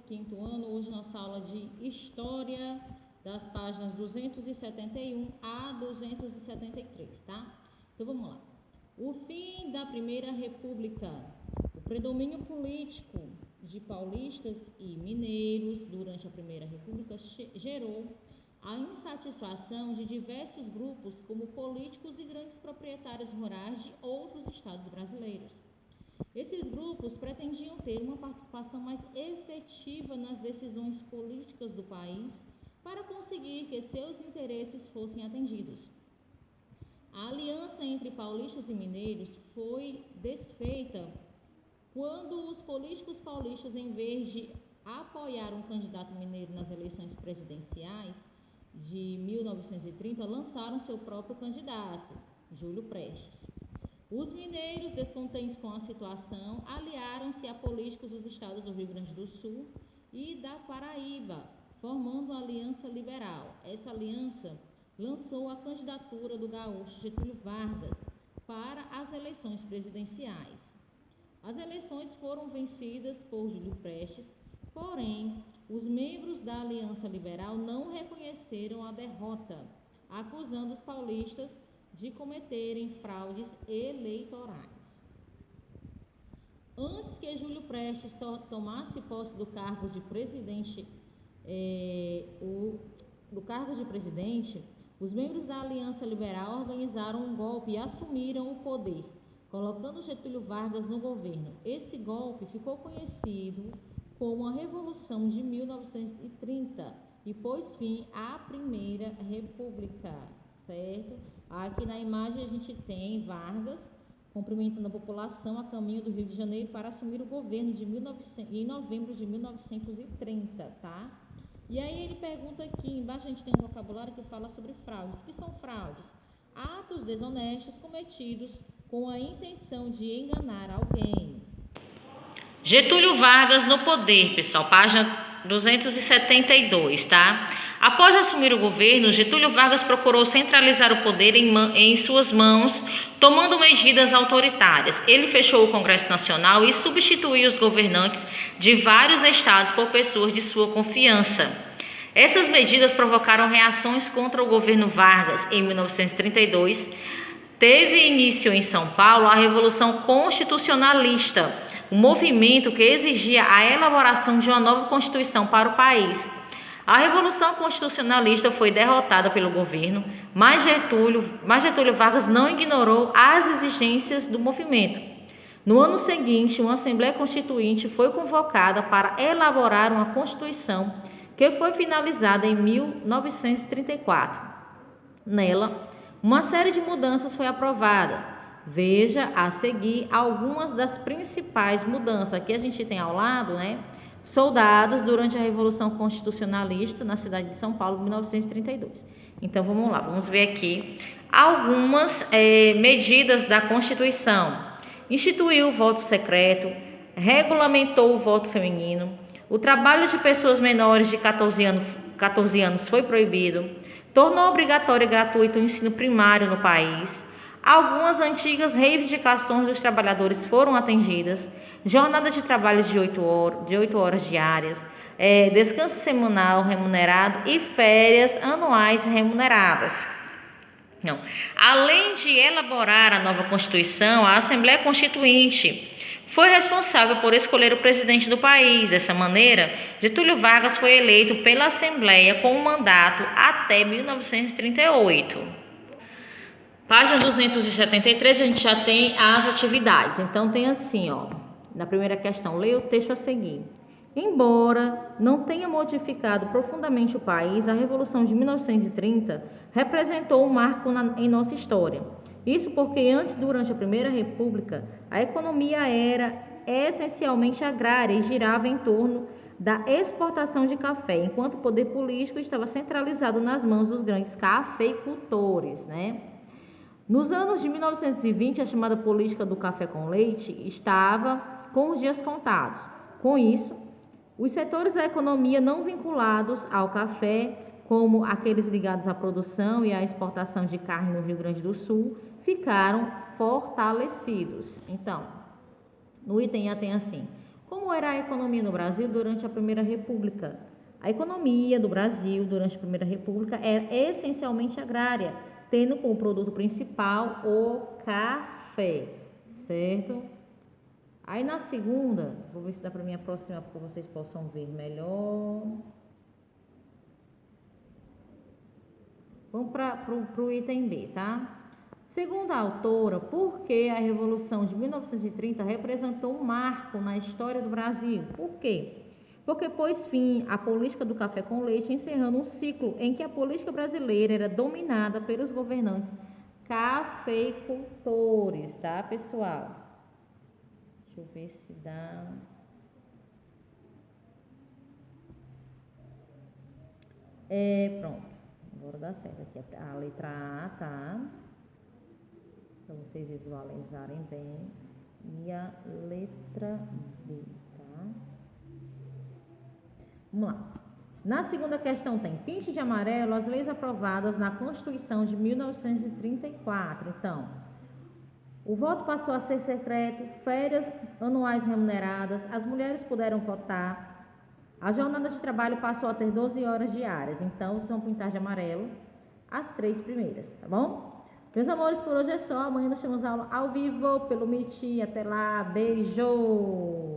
quinto ano. Hoje nossa aula de História, das páginas 271 a 273, tá? Então vamos lá. O fim da Primeira República. O predomínio político de paulistas e mineiros durante a Primeira República gerou a insatisfação de diversos grupos, como políticos e grandes proprietários rurais de outros estados brasileiros. Esses grupos pretendiam ter uma participação mais efetiva nas decisões políticas do país para conseguir que seus interesses fossem atendidos. A aliança entre paulistas e mineiros foi desfeita quando os políticos paulistas, em vez de apoiar um candidato mineiro nas eleições presidenciais de 1930, lançaram seu próprio candidato, Júlio Prestes. Os mineiros, descontentes com a situação, aliaram-se a políticos dos estados do Rio Grande do Sul e da Paraíba, formando a Aliança Liberal. Essa aliança lançou a candidatura do gaúcho Getúlio Vargas para as eleições presidenciais. As eleições foram vencidas por Júlio Prestes, porém, os membros da Aliança Liberal não reconheceram a derrota, acusando os paulistas de cometerem fraudes eleitorais. Antes que Júlio Prestes tomasse posse do cargo de presidente, os membros da Aliança Liberal organizaram um golpe e assumiram o poder, colocando Getúlio Vargas no governo. Esse golpe ficou conhecido como a Revolução de 1930 e pôs fim à Primeira República, certo? Aqui na imagem a gente tem Vargas cumprimentando a população a caminho do Rio de Janeiro para assumir o governo em novembro de 1930, tá? E aí ele pergunta aqui, embaixo a gente tem um vocabulário que fala sobre fraudes. O que são fraudes? Atos desonestos cometidos com a intenção de enganar alguém. Getúlio Vargas no poder, pessoal, página 272, tá? Após assumir o governo, Getúlio Vargas procurou centralizar o poder em suas mãos, tomando medidas autoritárias. Ele fechou o Congresso Nacional e substituiu os governantes de vários estados por pessoas de sua confiança. Essas medidas provocaram reações contra o governo Vargas. Em 1932, teve início em São Paulo a Revolução Constitucionalista, um movimento que exigia a elaboração de uma nova Constituição para o país. A Revolução Constitucionalista foi derrotada pelo governo, mas Getúlio Vargas não ignorou as exigências do movimento. No ano seguinte, uma Assembleia Constituinte foi convocada para elaborar uma Constituição que foi finalizada em 1934. Nela, uma série de mudanças foi aprovada. Veja a seguir algumas das principais mudanças. Aqui a gente tem ao lado, soldados durante a Revolução Constitucionalista na cidade de São Paulo, em 1932. Então, vamos lá, vamos ver aqui algumas medidas da Constituição. Instituiu o voto secreto, regulamentou o voto feminino, o trabalho de pessoas menores de 14 anos foi proibido, tornou obrigatório e gratuito o ensino primário no país. Algumas antigas reivindicações dos trabalhadores foram atendidas, jornada de trabalho de 8 horas diárias, descanso semanal remunerado e férias anuais remuneradas. Além de elaborar a nova Constituição, a Assembleia Constituinte foi responsável por escolher o presidente do país. Dessa maneira, Getúlio Vargas foi eleito pela Assembleia com um mandato até 1938. Página 273, a gente já tem as atividades. Então, tem assim, na primeira questão, leia o texto a seguir. Embora não tenha modificado profundamente o país, a Revolução de 1930 representou um marco em nossa história. Isso porque antes, durante a Primeira República, a economia era essencialmente agrária e girava em torno da exportação de café, enquanto o poder político estava centralizado nas mãos dos grandes cafeicultores, Nos anos de 1920, a chamada política do café com leite estava com os dias contados. Com isso, os setores da economia não vinculados ao café, como aqueles ligados à produção e à exportação de carne no Rio Grande do Sul, ficaram fortalecidos. Então, no item A tem assim: como Como era a economia no Brasil durante a Primeira República? A economia do Brasil durante a Primeira República era essencialmente agrária, tendo como produto principal o café, certo? Aí na segunda, vou ver se dá para me aproximar para que vocês possam ver melhor. Vamos para o item B, tá? Segundo a autora, por que a Revolução de 1930 representou um marco na história do Brasil? Por quê? Porque pôs fim à política do café com leite, encerrando um ciclo em que a política brasileira era dominada pelos governantes cafeicultores, tá, pessoal? Deixa eu ver se dá. Pronto. Agora dá certo aqui a letra A, tá? Para vocês visualizarem bem. E a letra B, tá? Vamos lá. Na segunda questão tem pinte de amarelo as leis aprovadas na Constituição de 1934. Então, o voto passou a ser secreto, férias anuais remuneradas, as mulheres puderam votar, a jornada de trabalho passou a ter 12 horas diárias. Então, vocês vão pintar de amarelo as 3 primeiras, tá bom? Meus amores, por hoje é só. Amanhã nós temos aula ao vivo pelo Meet. Até lá, beijo!